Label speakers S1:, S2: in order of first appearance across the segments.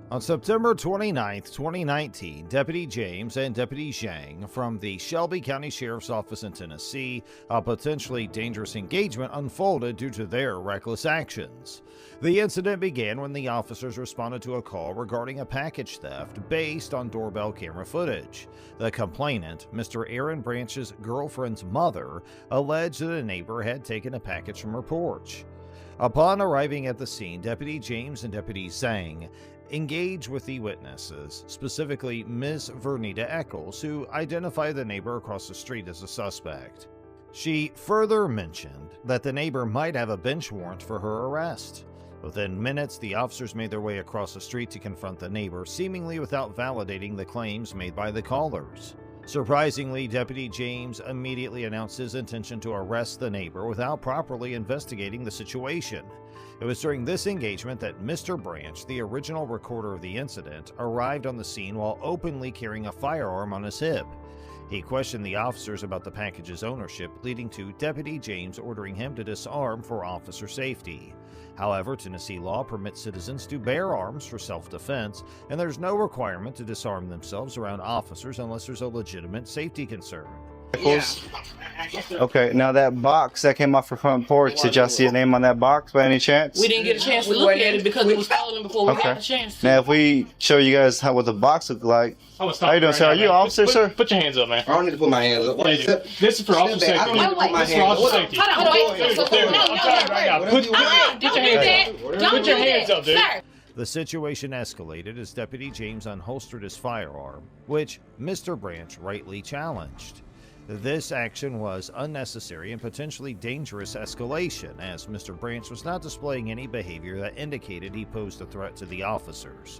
S1: On September 29, 2019, Deputy James and Deputy Zhang from the Shelby County Sheriff's Office in Tennessee, a potentially dangerous engagement unfolded due to their reckless actions. The incident began when the officers responded to a call regarding a package theft based on doorbell camera footage. The complainant, Mr. Aaron Branch's girlfriend's mother, alleged that a neighbor had taken a package from her porch. Upon arriving at the scene, Deputy James and Deputy Zhang engage with the witnesses, specifically Ms. Vernita Eccles, who identified the neighbor across the street as a suspect. She further mentioned that the neighbor might have a bench warrant for her arrest. Within minutes, the officers made their way across the street to confront the neighbor, seemingly without validating the claims made by the callers. Surprisingly, Deputy James immediately announced his intention to arrest the neighbor without properly investigating the situation. It was during this engagement that Mr. Branch, the original recorder of the incident, arrived on the scene while openly carrying a firearm on his hip. He questioned the officers about the package's ownership, leading to Deputy James ordering him to disarm for officer safety. However, Tennessee law permits citizens to bear arms for self-defense, and there's no requirement to disarm themselves around officers unless there's a legitimate safety concern.
S2: Yeah. Okay, now that box that came off the front porch, did y'all see a name on that box by any chance?
S3: We didn't get a chance to look at it because it was stolen before we got a chance to.
S2: Now, if we show you guys what the box looked like, how you doing, sir? Are you an officer, sir?
S4: Put your hands up, man.
S5: I don't need to put my hands up.
S4: This is for officer safety.
S5: I don't need to put my hands up.
S4: Put your hands up, dude.
S1: The situation escalated as Deputy James unholstered his firearm, which Mr. Branch rightly challenged. This action was unnecessary and potentially dangerous escalation, as Mr. Branch was not displaying any behavior that indicated he posed a threat to the officers.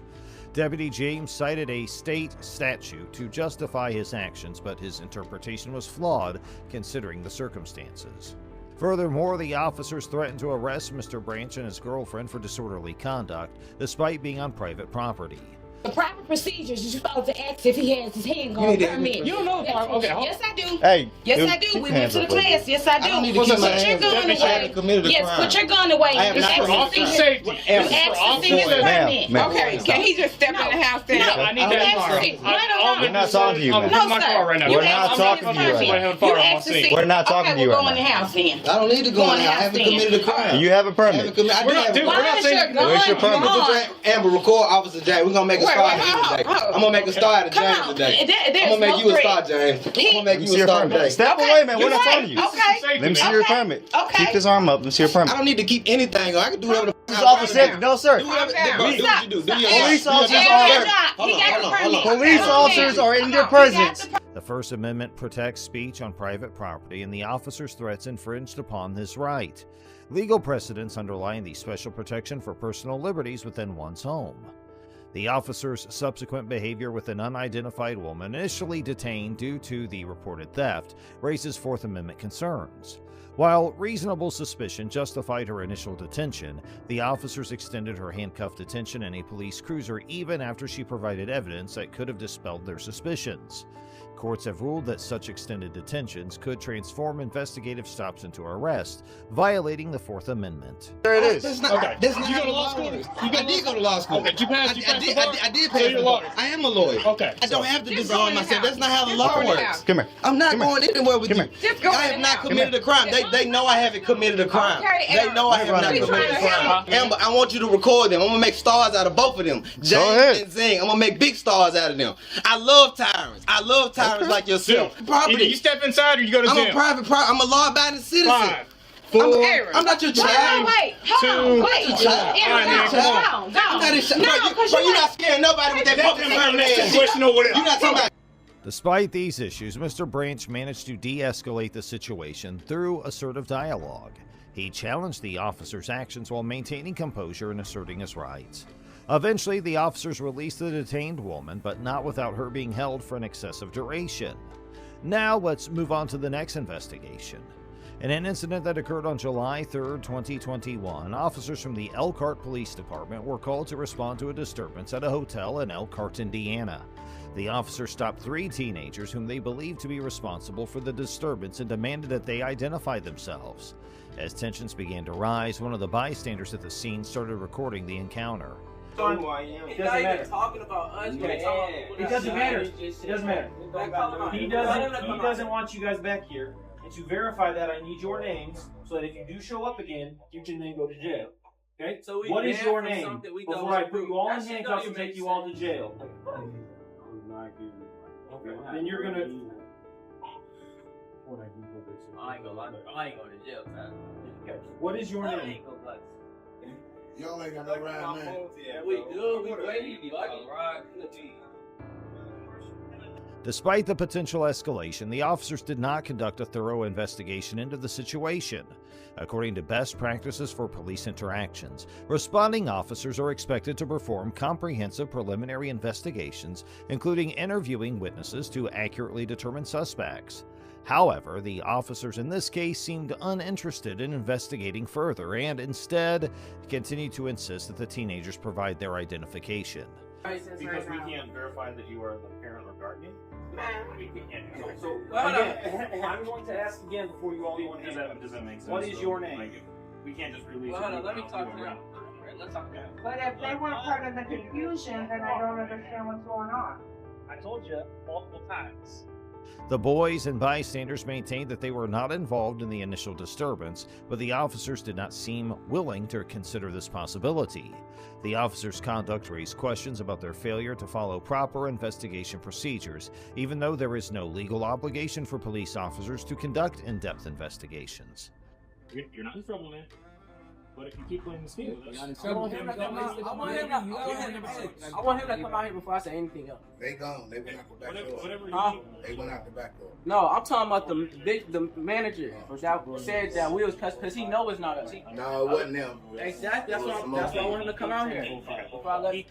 S1: Deputy James cited a state statute to justify his actions, but his interpretation was flawed considering the circumstances. Furthermore, the officers threatened to arrest Mr. Branch and his girlfriend for disorderly conduct, despite being on private property.
S3: The proper procedures, you're supposed to ask if he has his handgun permit.
S4: You don't know. Okay.
S3: Yes, I do.
S2: Hey,
S3: yes, I do. We went to the class. Yes, I do.
S5: I don't need to keep my hands up.
S3: Yes, put your gun away.
S4: This is for officer safety.
S3: You asked to see his permit.
S5: Okay, can he just step in the house then?
S3: No,
S4: I need that car.
S2: We're not talking to you, man.
S3: No,
S4: my car right now.
S2: We're not talking to you right now. We're not talking to you right now.
S3: We'll go in the house then.
S5: I don't need to go in there. I haven't committed a crime.
S2: You have a permit.
S3: Where's your
S5: gun? Amber, record Officer James. We're gonna make a start today. I'm gonna make a start at James today. I'm gonna make you a start, James. I'm gonna make you a start today.
S2: Step away, man. We're not talking to you.
S3: Okay.
S2: Let me see your permit. Keep this arm up. Let me see your permit.
S5: I don't need to keep anything. I can do whatever the
S2: This is officer safety. No, sir.
S5: do what you do.
S2: Police officers are in your presence.
S1: The First Amendment protects speech on private property, and the officer's threats infringed upon this right. Legal precedents underline the special protection for personal liberties within one's home. The officer's subsequent behavior with an unidentified woman, initially detained due to the reported theft, raises Fourth Amendment concerns. While reasonable suspicion justified her initial detention, the officers extended her handcuffed detention in a police cruiser even after she provided evidence that could have dispelled their suspicions. Courts have ruled that such extended detentions could transform investigative stops into arrest, violating the Fourth Amendment.
S2: There it is.
S5: You go
S4: to law school?
S5: I did go to law school.
S4: Okay, you passed the bar?
S5: I did
S4: So
S5: pass
S4: you're
S5: the
S4: a
S5: bar.
S4: lawyer?
S5: I am a lawyer.
S4: Okay.
S5: I don't have to disarm myself. That's not how the law works.
S2: Come here.
S5: I'm not going anywhere with you.
S3: Just go
S5: I have not committed a crime. They know I haven't committed a crime. They know I have not committed a crime. Amber, I want you to record them. I'm gonna make stars out of both of them. James and Zing. I'm gonna make big stars out of them. I love tyrants. I love tyrants like yourself.
S4: Either you step inside or you go to jail.
S5: I'm a law-abiding citizen.
S4: 5, 4,
S5: I'm not your child.
S3: Wait, hold on, wait.
S5: I'm not his child. Bro, you're not scaring nobody with that fucking permit.
S4: Question or whatever.
S5: You're not talking about.
S1: Despite these issues, Mr. Branch managed to de-escalate the situation through assertive dialogue. He challenged the officers' actions while maintaining composure and asserting his rights. Eventually, the officers released the detained woman, but not without her being held for an excessive duration. Now, let's move on to the next investigation. In an incident that occurred on July 3, 2021, officers from the Elkhart Police Department were called to respond to a disturbance at a hotel in Elkhart, Indiana. The officers stopped 3 teenagers whom they believed to be responsible for the disturbance and demanded that they identify themselves. As tensions began to rise, one of the bystanders at the scene started recording the encounter.
S5: Who I am.
S6: It doesn't matter. Talking about us.
S7: It doesn't matter. It doesn't matter. He doesn't want you guys back here. And to verify that, I need your names so that if you do show up again, you can then go to jail. Okay?
S6: So
S7: what is your name? Before I put you all in handcuffs and take you all to jail. Okay. Then you're gonna.
S6: I ain't gonna lie. I ain't going to jail, man.
S7: What is your name?
S8: Y'all ain't got no ride, man.
S6: We do. We waiting.
S1: Despite the potential escalation, the officers did not conduct a thorough investigation into the situation. According to best practices for police interactions, responding officers are expected to perform comprehensive preliminary investigations, including interviewing witnesses to accurately determine suspects. However, the officers in this case seemed uninterested in investigating further and instead continued to insist that the teenagers provide their identification.
S7: Because we can't verify that you are the parent or guardian? We can't. So again, I'm going to ask again before you all go in. Does that make sense? What is your name? We can't just release it.
S6: Let me talk to them. Let's talk to them.
S9: But if they weren't part of the confusion, then I don't understand what's going on.
S7: I told you multiple times.
S1: The boys and bystanders maintained that they were not involved in the initial disturbance, but the officers did not seem willing to consider this possibility. The officers' conduct raised questions about their failure to follow proper investigation procedures, even though there is no legal obligation for police officers to conduct in-depth investigations.
S7: You're not in trouble, man. But if you keep playing this game with us,
S6: I want him to come out here before I say anything else.
S8: They gone. They went out the back door. They went out the back door.
S6: No, I'm talking about the manager that said that we was because he know it's not us.
S8: No, it wasn't them.
S6: Exactly. That's why I want him to come out here.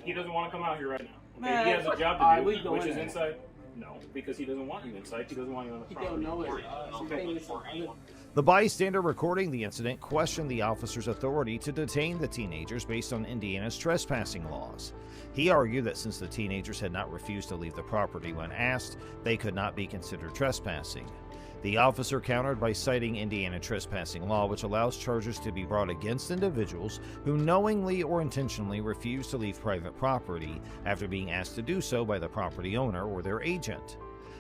S7: He doesn't want to come out here right now. Okay?
S6: Man,
S7: he has a job to do, which is
S6: in.
S7: inside. No, because he doesn't want you inside. He doesn't want you on the property.
S6: He don't know it.
S1: The bystander recording the incident questioned the officer's authority to detain the teenagers based on Indiana's trespassing laws. He argued that since the teenagers had not refused to leave the property when asked, they could not be considered trespassing. The officer countered by citing Indiana trespassing law, which allows charges to be brought against individuals who knowingly or intentionally refuse to leave private property after being asked to do so by the property owner or their agent.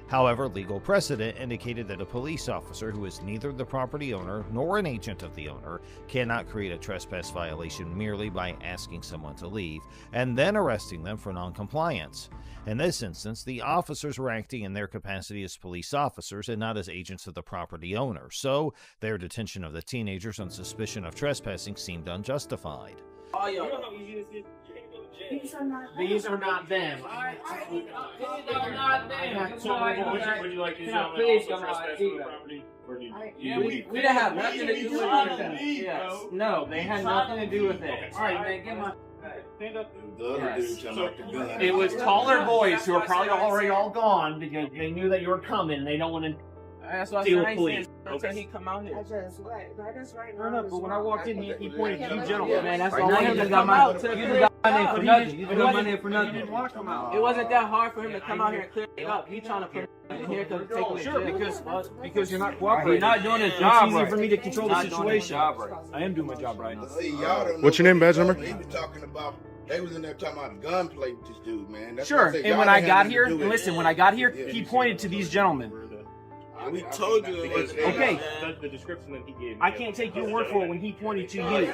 S1: However, legal precedent indicated that a police officer who is neither the property owner nor an agent of the owner cannot create a trespass violation merely by asking someone to leave and then arresting them for noncompliance. In this instance, the officers were acting in their capacity as police officers and not as agents of the property owner, so their detention of the teenagers on suspicion of trespassing seemed unjustified.
S9: These are not them.
S7: These are not them. So would you like to
S6: Please come out. We didn't have nothing to do with it. Yes. No, they had nothing to do with it. All right, man, get my.
S7: Stand up.
S8: The other dude jumped out the gun.
S7: It was taller boys who are probably already all gone because they knew that you were coming. They don't want to.
S6: That's why
S7: deal
S6: I
S7: with police.
S6: until he come out here.
S9: I just right
S7: No, but when I walked in, he pointed to you,
S6: Yeah,
S7: gentlemen.
S6: man, that's
S7: Right
S6: all
S7: now,
S6: I
S7: you
S6: him to
S7: just
S6: come
S7: got
S6: out.
S7: my-
S6: You
S7: you
S6: just got
S7: got
S6: for
S7: my
S6: nothing.
S7: You
S6: It
S7: got
S6: wasn't-
S7: my name for nothing. You didn't want to come out.
S6: It wasn't that hard for him to come out here and clear it up. He trying to put it in here to take me to
S7: Sure,
S6: jail.
S7: because you're not cooperating.
S6: You're not doing his
S7: It's
S6: job
S7: easier
S6: right.
S7: for me to control the
S6: Not doing his
S7: situation.
S6: job right.
S7: I am doing my job right.
S8: See, y'all don't know
S10: What's your name, badge
S8: what
S10: number?
S8: He was talking about. They was in there talking about gunplay with this dude, man. That's
S7: Sure,
S8: what I said.
S7: and
S8: Y'all
S7: when I
S8: didn't
S7: got
S8: have nothing
S7: here,
S8: to do with it.
S7: listen, when I got here,
S8: Yeah.
S7: he pointed to these gentlemen.
S8: We told you it was
S7: Okay.
S4: The description that he gave.
S7: I can't take your word for it when he pointed to you.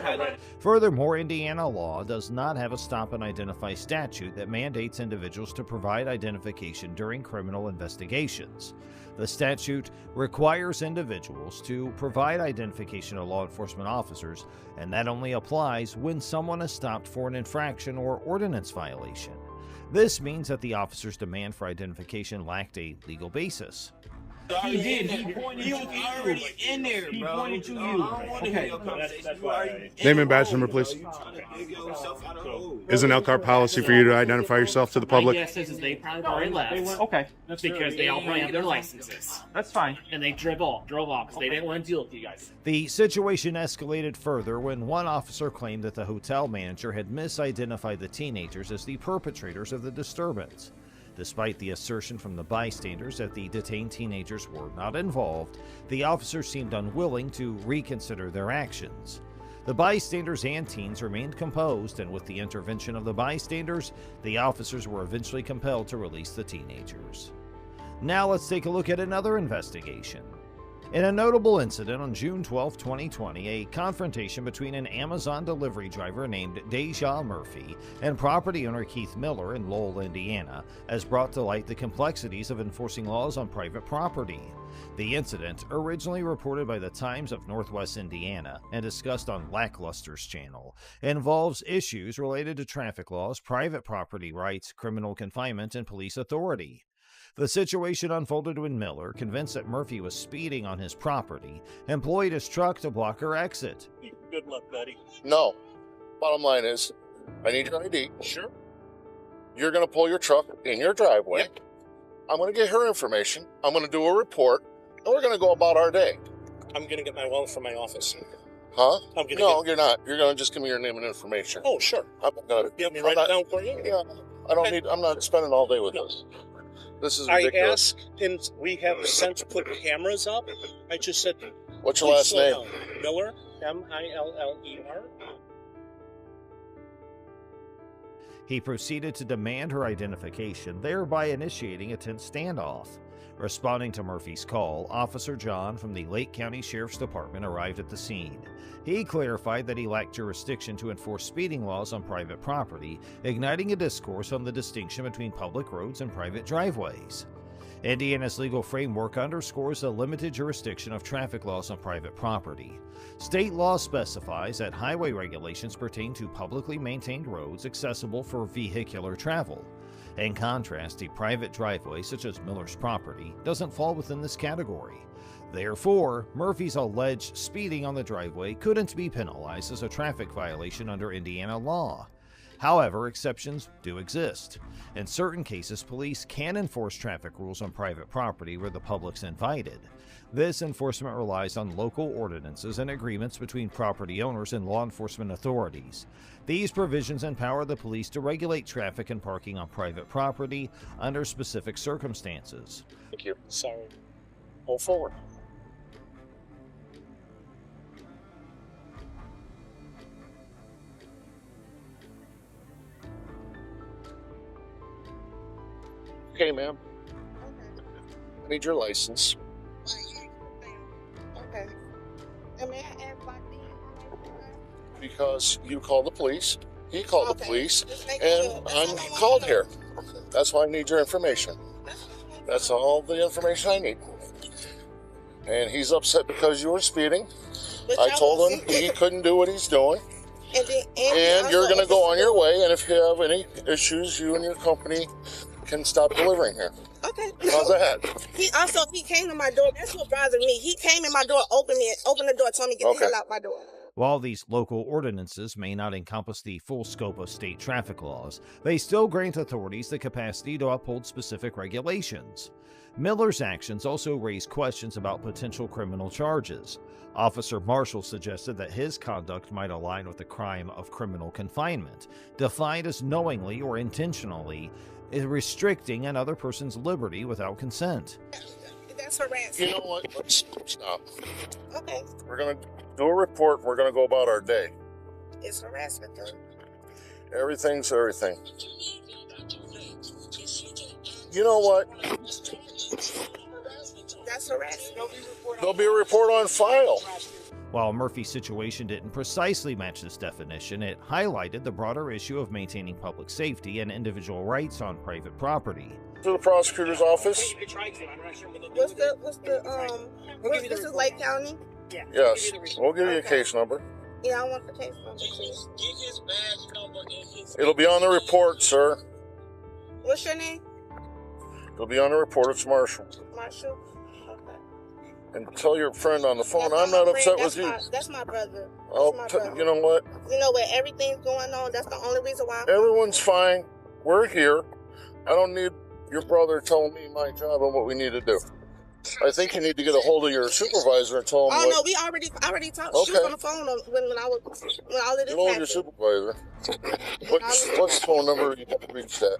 S1: Furthermore, Indiana law does not have a stop and identify statute that mandates individuals to provide identification during criminal investigations. The statute requires individuals to provide identification to law enforcement officers, and that only applies when someone is stopped for an infraction or ordinance violation. This means that the officer's demand for identification lacked a legal basis.
S7: He did. He pointed to you.
S6: already in there,
S7: He
S6: bro.
S7: pointed to you.
S6: Okay.
S4: That's why.
S10: Name and badge number, please. Is an LCAR policy for you to identify yourself to the
S11: My
S10: public?
S11: guess is they probably already left
S7: Okay.
S11: because they all probably have their licenses.
S7: That's fine.
S11: And they drove off because they didn't want to deal with you guys.
S1: The situation escalated further when one officer claimed that the hotel manager had misidentified the teenagers as the perpetrators of the disturbance. Despite the assertion from the bystanders that the detained teenagers were not involved, the officers seemed unwilling to reconsider their actions. The bystanders and teens remained composed, and with the intervention of the bystanders, the officers were eventually compelled to release the teenagers. Now let's take a look at another investigation. In a notable incident on June 12, 2020, a confrontation between an Amazon delivery driver named Deja Murphy and property owner Keith Miller in Lowell, Indiana, has brought to light the complexities of enforcing laws on private property. The incident, originally reported by the Times of Northwest Indiana and discussed on Lackluster's channel, involves issues related to traffic laws, private property rights, criminal confinement, and police authority. The situation unfolded when Miller, convinced that Murphy was speeding on his property, employed his truck to block her exit.
S10: Good luck, buddy. No. Bottom line is, I need your ID. Sure. You're going to pull your truck in your driveway. Yep. I'm going to get her information. I'm going to do a report, and we're going to go about our day.
S7: I'm going to get my wallet from my office.
S10: Huh? No, you're not. You're going to just give me your name and information.
S7: Oh, sure.
S10: I'm going to...
S7: You want me to write it down for you?
S10: Yeah. I don't need... I'm not spending all day with this. This is ridiculous.
S7: I asked, and we have since put cameras up. I just said,
S10: what's your last name?
S7: Miller, M-I-L-L-E-R.
S1: He proceeded to demand her identification, thereby initiating a tense standoff. Responding to Murphy's call, Officer John from the Lake County Sheriff's Department arrived at the scene. He clarified that he lacked jurisdiction to enforce speeding laws on private property, igniting a discourse on the distinction between public roads and private driveways. Indiana's legal framework underscores the limited jurisdiction of traffic laws on private property. State law specifies that highway regulations pertain to publicly maintained roads accessible for vehicular travel. In contrast, a private driveway, such as Miller's property, doesn't fall within this category. Therefore, Murphy's alleged speeding on the driveway couldn't be penalized as a traffic violation under Indiana law. However, exceptions do exist. In certain cases, police can enforce traffic rules on private property where the public's invited. This enforcement relies on local ordinances and agreements between property owners and law enforcement authorities. These provisions empower the police to regulate traffic and parking on private property under specific circumstances.
S7: Thank you. Sorry. Pull forward.
S10: Okay, ma'am. I need your license.
S9: Okay. And may I ask why
S10: Because you called the police, he called the police, and
S9: sure.
S10: I'm called here. That's why I need your information. That's all the information I need. And he's upset because you were speeding. I told him he couldn't do what he's doing. And you're going to go on your way, and if you have any issues, you and your company can stop delivering here.
S9: Okay.
S10: How's that?
S9: He came to my door. That's what bothered me. He came in my door, opened the door, told me to get the hell out my door.
S1: While these local ordinances may not encompass the full scope of state traffic laws, they still grant authorities the capacity to uphold specific regulations. Miller's actions also raise questions about potential criminal charges. Officer Marshall suggested that his conduct might align with the crime of criminal confinement, defined as knowingly or intentionally restricting another person's liberty without consent.
S9: That's harassment.
S10: You know what? Let's stop.
S9: Okay.
S10: We're going to do a report, and we're going to go about our day.
S9: It's harassment, though.
S10: Everything's everything. You know what?
S9: That's harassment.
S10: There'll be a report on file.
S1: While Murphy's situation didn't precisely match this definition, it highlighted the broader issue of maintaining public safety and individual rights on private property.
S10: To the prosecutor's office?
S9: This is Lake County?
S7: Yeah.
S10: Yes. We'll give you a case number.
S9: Yeah, I want the case number, please.
S10: It'll be on the report, sir.
S9: What's your name?
S10: It'll be on the report. It's Marshall.
S9: Marshall? Okay.
S10: And tell your friend on the phone I'm not upset with you.
S9: That's my brother.
S10: You know what?
S9: You know where everything's going on? That's the only reason why
S10: Everyone's fine. We're here. I don't need your brother telling me my job and what we need to do. I think you need to get a hold of your supervisor and tell him
S9: no, we already talked.
S10: Okay.
S9: She was on the phone when all of this
S10: get a hold of your supervisor. What's the phone number you can reach that?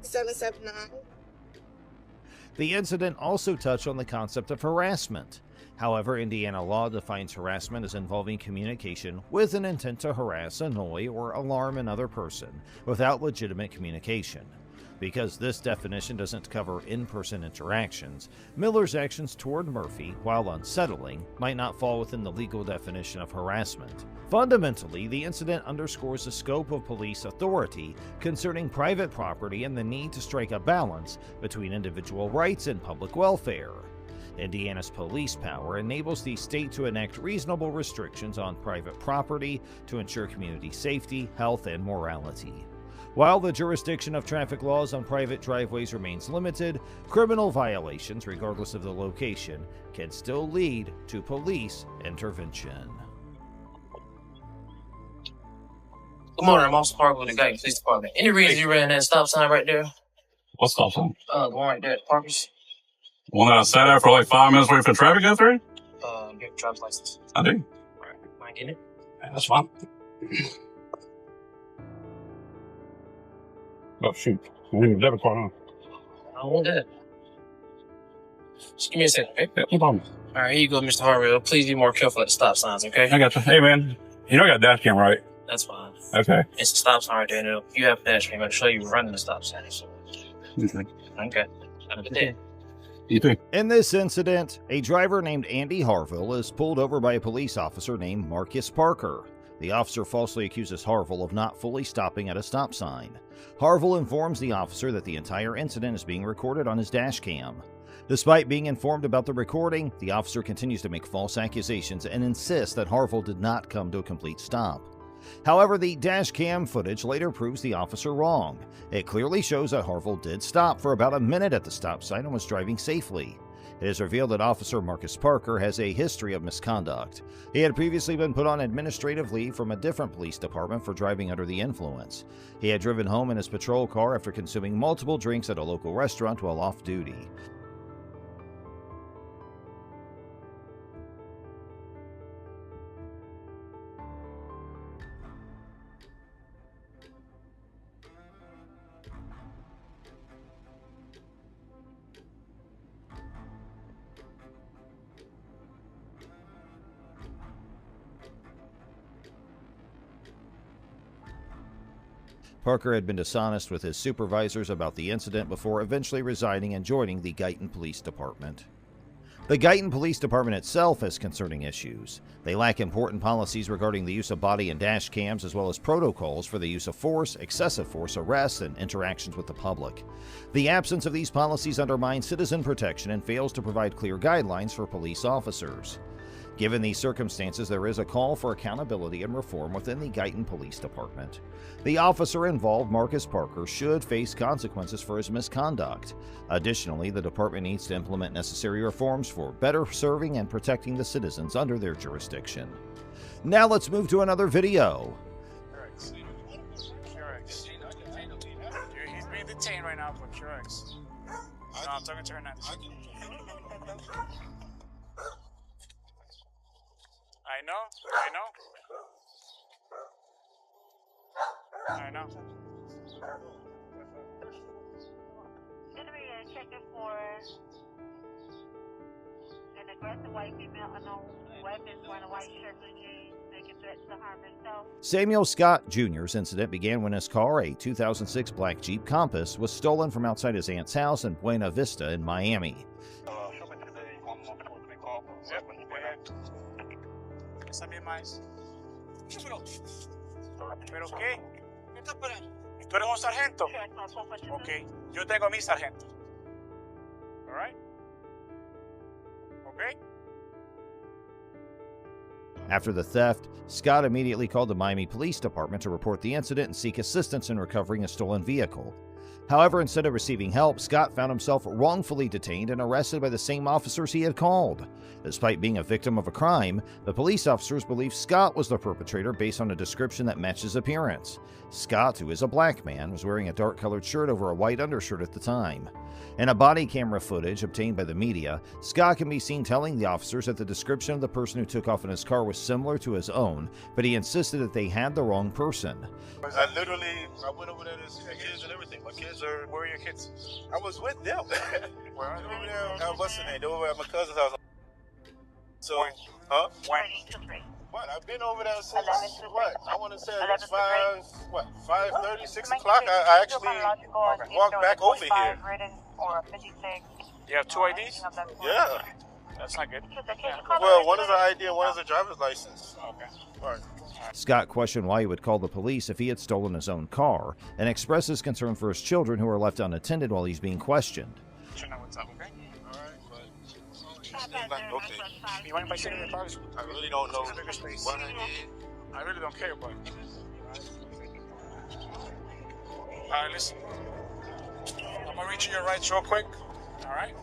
S9: 219-779.
S1: The incident also touched on the concept of harassment. However, Indiana law defines harassment as involving communication with an intent to harass, annoy, or alarm another person without legitimate communication. Because this definition doesn't cover in-person interactions, Miller's actions toward Murphy, while unsettling, might not fall within the legal definition of harassment. Fundamentally, the incident underscores the scope of police authority concerning private property and the need to strike a balance between individual rights and public welfare. Indiana's police power enables the state to enact reasonable restrictions on private property to ensure community safety, health, and morality. While the jurisdiction of traffic laws on private driveways remains limited, criminal violations, regardless of the location, can still lead to police intervention.
S12: Good morning, I'm Officer Parker with the Guyton Police Department. Any reason you ran that stop sign right there?
S13: What stop sign?
S12: The one right there at Parker's.
S13: One that I sat there for like 5 minutes waiting for traffic to go through?
S12: You have a driver's license.
S13: I do.
S12: Alright, mind getting it?
S13: Yeah, that's fine. Oh, shoot. I need a debit card, huh?
S12: I don't want that. Just give me a second, okay?
S13: Yeah, no problem.
S12: Alright, here you go, Mr. Harville. Please be more careful at the stop signs, okay?
S13: I got you. Hey, man. You know I got a dash cam, right?
S12: That's fine.
S13: Okay.
S12: It's a stop sign right there, and you have a dash cam. I'm going to show you running the stop sign. So.
S13: Okay.
S12: Okay. Have a good day.
S13: You too.
S1: In this incident, a driver named Andy Harville is pulled over by a police officer named Marcus Parker. The officer falsely accuses Harville of not fully stopping at a stop sign. Harville informs the officer that the entire incident is being recorded on his dash cam. Despite being informed about the recording, the officer continues to make false accusations and insists that Harville did not come to a complete stop. However, the dash cam footage later proves the officer wrong. It clearly shows that Harville did stop for about a minute at the stop sign and was driving safely. It is revealed that Officer Marcus Parker has a history of misconduct. He had previously been put on administrative leave from a different police department for driving under the influence. He had driven home in his patrol car after consuming multiple drinks at a local restaurant while off duty. Parker had been dishonest with his supervisors about the incident before eventually resigning and joining the Guyton Police Department. The Guyton Police Department itself has concerning issues. They lack important policies regarding the use of body and dash cams, as well as protocols for the use of force, excessive force arrests, and interactions with the public. The absence of these policies undermines citizen protection and fails to provide clear guidelines for police officers. Given these circumstances, there is a call for accountability and reform within the Guyton Police Department. The officer involved, Marcus Parker, should face consequences for his misconduct. Additionally, the department needs to implement necessary reforms for better serving and protecting the citizens under their jurisdiction. Now let's move to another video.
S14: He's being detained right now for QX. No, I'm talking to her now. I know.
S15: Checking for an aggressive white female, unknown weapons, wearing a white shirt, blue jeans, making threats to harm himself.
S1: Samuel Scott Jr.'s incident began when his car, a 2006 black Jeep Compass, was stolen from outside his aunt's house in Buena Vista in Miami.
S14: Saber mais. ¿Pero qué? ¿Qué estás esperando? ¿Tú eres un sargento? Ok, yo tengo a mi sargento. All right? Okay?
S1: After the theft, Scott immediately called the Miami Police Department to report the incident and seek assistance in recovering a stolen vehicle. However, instead of receiving help, Scott found himself wrongfully detained and arrested by the same officers he had called. Despite being a victim of a crime, the police officers believe Scott was the perpetrator based on a description that matched his appearance. Scott, who is a black man, was wearing a dark-colored shirt over a white undershirt at the time. In a body camera footage obtained by the media, Scott can be seen telling the officers that the description of the person who took off in his car was similar to his own, but he insisted that they had the wrong person.
S14: I went over there to see the kids and everything. My kids are, where are your kids? I was with them. Where are they? Over there, what's the name? They were over at my cousin's house.
S10: So, huh? What? I've been over there since what? I want to say it's 5:30, 6 o'clock. I actually walked back over here.
S14: You have 2 IDs?
S10: Yeah.
S14: That's not good.
S10: Well, one is an ID and one is a driver's license.
S14: Okay.
S10: All right.
S1: Scott questioned why he would call the police if he had stolen his own car and expresses concern for his children who are left unattended while he's being questioned.
S14: You know what's up, okay?
S10: All right, but okay.
S14: You mind if I sit in your car?
S10: I really don't know what I did.
S14: I really don't care, but. Alright, listen. I'm gonna reach your rights real quick. Alright?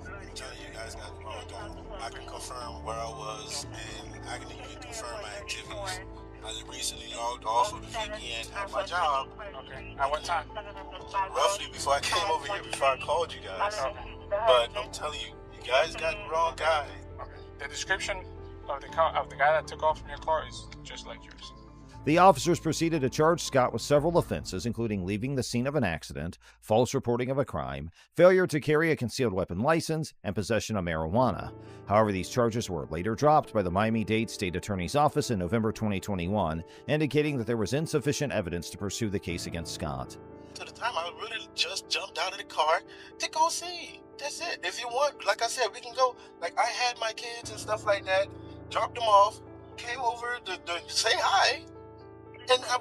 S10: I'm telling you guys got the wrong guy. I can confirm where I was and I can even confirm my activities. I recently logged off of the VPN at my job.
S14: Okay. At what time?
S10: Roughly before I came over here, before I called you guys. But I'm telling you, you guys got the wrong guy.
S14: Okay. The description of the guy that took off from your car is just like yours.
S1: The officers proceeded to charge Scott with several offenses, including leaving the scene of an accident, false reporting of a crime, failure to carry a concealed weapon license, and possession of marijuana. However, these charges were later dropped by the Miami-Dade State Attorney's Office in November 2021, indicating that there was insufficient evidence to pursue the case against Scott.
S10: To the time, I really just jumped out of the car to go see. That's it. If you want, like I said, we can go. Like, I had my kids and stuff like that, dropped them off, came over to say hi. And I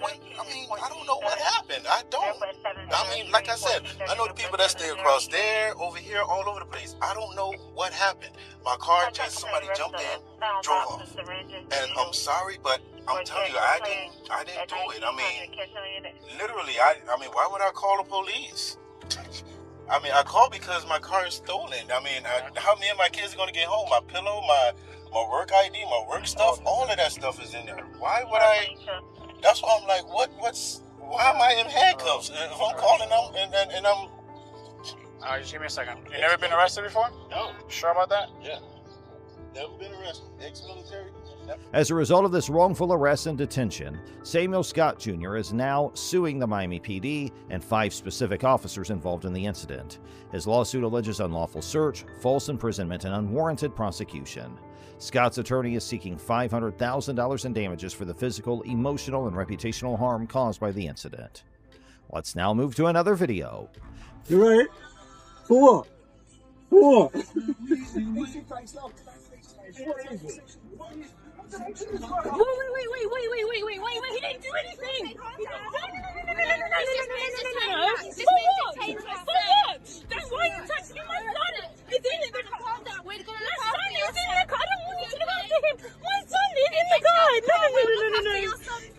S10: don't know what happened. I mean, like I said, I know the people that stay across there, over here, all over the place. I don't know what happened. My car just, somebody jumped in, drove off. And I'm sorry, but I'm telling you, I didn't do it. I mean, literally, I mean, why would I call the police? I mean, I called because my car is stolen. I mean, how me and my kids are going to get home? My pillow, my work ID, my work stuff, all of that stuff is in there. Why would I? That's why I'm like, why am I in handcuffs? If I'm calling them and I'm...
S14: Just give me a second. You never been arrested before?
S10: No.
S14: Sure about that?
S10: Yeah. Never been arrested. Ex-military?
S1: As a result of this wrongful arrest and detention, Samuel Scott Jr. is now suing the Miami PD and 5 specific officers involved in the incident. His lawsuit alleges unlawful search, false imprisonment, and unwarranted prosecution. Scott's attorney is seeking $500,000 in damages for the physical, emotional, and reputational harm caused by the incident. Let's now move to another video.
S16: You ready? Four.
S3: Wait, he didn't do anything! For what? That's why you touched him, my son! He didn't! My son is in the car! I don't want you to go after him! My son is in the car! No!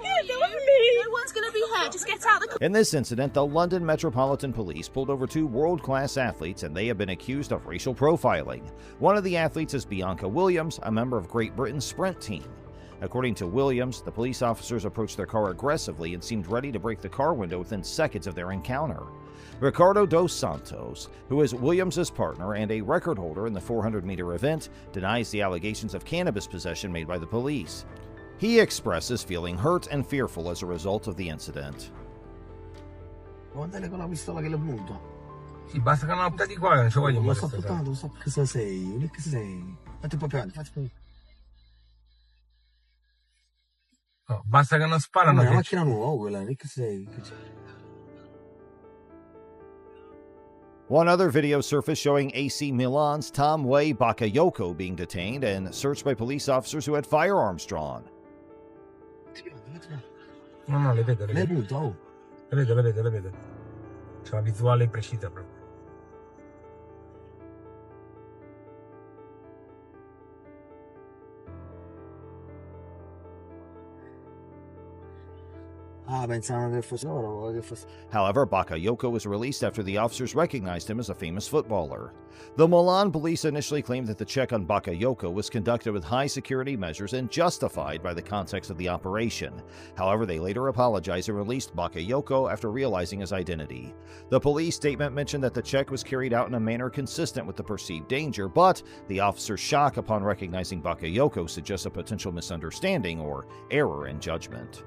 S3: Yeah, that was me! No one's gonna be hurt, just get out of the car!
S1: In this incident, the London Metropolitan Police pulled over 2 world-class athletes and they have been accused of racial profiling. One of the athletes is Bianca Williams, a member of Great Britain's sprint team. According to Williams, the police officers approached their car aggressively and seemed ready to break the car window within seconds of their encounter. Ricardo dos Santos, who is Williams' partner and a record holder in the 400-meter event, denies the allegations of cannabis possession made by the police. He expresses feeling hurt and fearful as a result of the incident.
S16: Guardale con la pistola che le punto.
S17: Sì, basta che non appuntati qua, non ci voglio
S16: Lo sto puntando, lo so che sei, non è che sei. Fatti un po' più avanti, fatti un po'.
S17: No, basta che non sparano.
S16: È una macchina nuova quella, non è che sei.
S1: One other video surfaced showing AC Milan's Tom Way Bakayoko being detained and searched by police officers who had firearms drawn.
S17: No, le vedo, le vedo. Le vedo. C'è una visuale precisa proprio.
S1: However, Bakayoko was released after the officers recognized him as a famous footballer. The Milan police initially claimed that the check on Bakayoko was conducted with high security measures and justified by the context of the operation. However, they later apologized and released Bakayoko after realizing his identity. The police statement mentioned that the check was carried out in a manner consistent with the perceived danger, but the officer's shock upon recognizing Bakayoko suggests a potential misunderstanding or error in judgment.